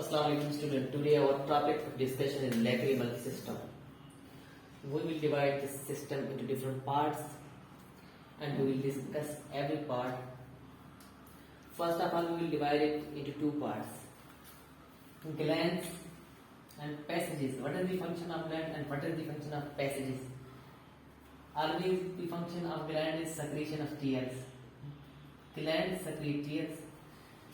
Assalamualaikum student. Today our topic of discussion is lacrimal system. We will divide this system into different parts and we will discuss every part. First of all, we will divide it into two parts: glands and passages. What is the function of gland and what is the function of passages? Always the function of gland is secretion of tears. Glands secrete tears.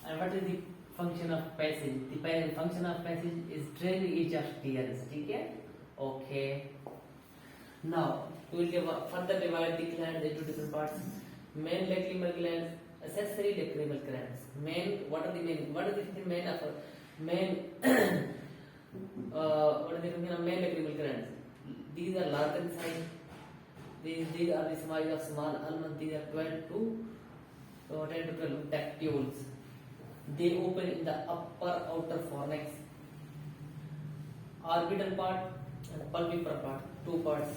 And what is the function of passage? The function of passage is drainage of tears. Okay. Now we will further divide the glands into different parts: main lacrimal glands, accessory lacrimal glands. Main. What are the main? What is the main of main? What is the function of main lacrimal glands? These are large in size. These are the size of small almond. These are 12 to 10 to 12 tactules. They open in the upper outer fornix, orbital part and pulvinar part, two parts.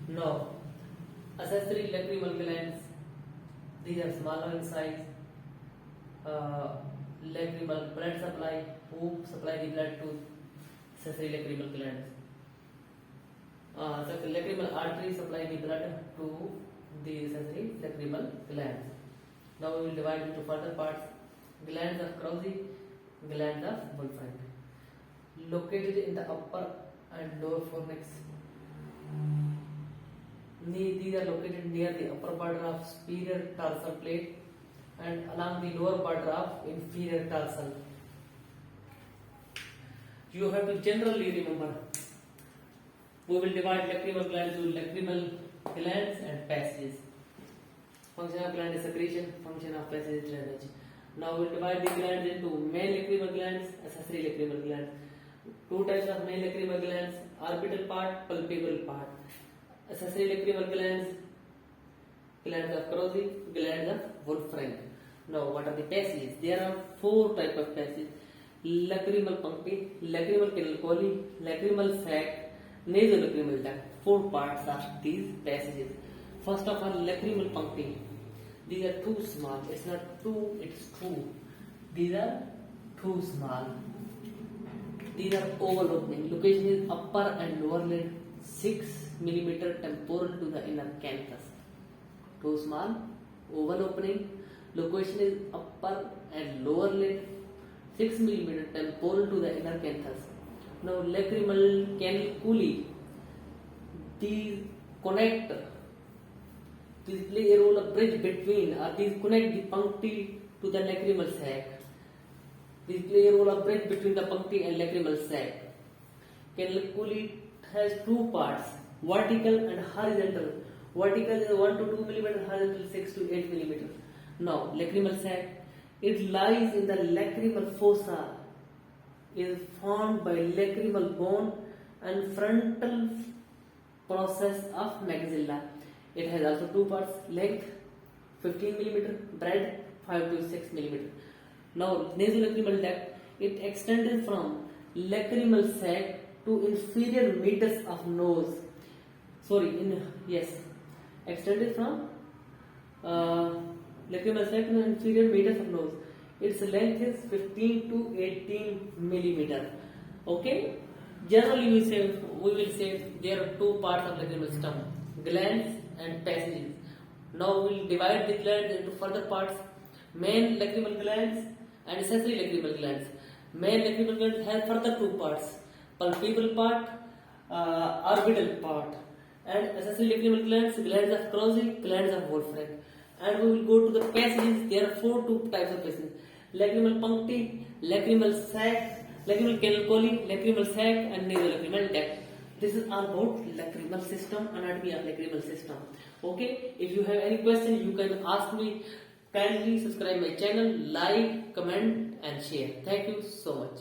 Now, accessory lacrimal glands, these are smaller in size. Lacrimal blood supply, who supply the blood to accessory lacrimal glands. Lacrimal artery supply the blood to the accessory lacrimal glands. Now we will divide into further parts: glands of Krauze, glands of Wolfram, located in the upper and lower fornix. These are located near the upper border of superior tarsal plate and along the lower border of inferior tarsal. You have to generally remember, we will divide lacrimal glands into lacrimal glands and passages. Function of gland is secretion, function of passage is drainage. Now we will divide the glands into main lacrimal glands, accessory lacrimal glands. Two types of main lacrimal glands: orbital part, pulpebral part. Accessory lacrimal glands, glands of Krauze, glands of Wolfram. Now what are the passages? There are four types of passages: lacrimal puncti, lacrimal canal colli, lacrimal sac, nasolacrimal duct. Four parts are these passages. First of all, lacrimal puncti. These are too small. It's not two, it's two. These are too small. These are oval opening. Location is upper and lower lid, 6 mm temporal to the inner canthus. Too small, oval opening. Location is upper and lower lid, 6 mm temporal to the inner canthus. Now lacrimal caniculi. These connect. These play a role of bridge between, or these connect the puncti to the lacrimal sac. These play a role of bridge between the puncti and lacrimal sac. Caniculi has two parts: vertical and horizontal. Vertical is 1 to 2 mm, horizontal 6 to 8 mm. Now, lacrimal sac, it lies in the lacrimal fossa. It is formed by lacrimal bone and frontal process of maxilla. It has also two parts: length 15 mm, breadth 5 to 6 mm. Now, nasolacrimal duct, it extended from lacrimal sac to inferior meatus of nose. Extended from lacrimal sac to inferior meatus of nose. Its length is 15 to 18 mm. Okay. Generally, we will say there are two parts of lacrimal system: glands and passages. Now we will divide the glands into further parts: main lacrimal glands and accessory lacrimal glands. Main lacrimal glands have further two parts: pulpebral part, orbital part, and accessory lacrimal glands, glands of Krauze, glands of Wolfram. And we will go to the passages. There are two types of passages: lacrimal puncti, lacrimal sac, lacrimal canal colli, lacrimal sac, and nasolacrimal duct. This is all about lacrimal system, anatomy of lacrimal system. Okay, if you have any question, you can ask me. Kindly subscribe my channel, like, comment and share. Thank you so much.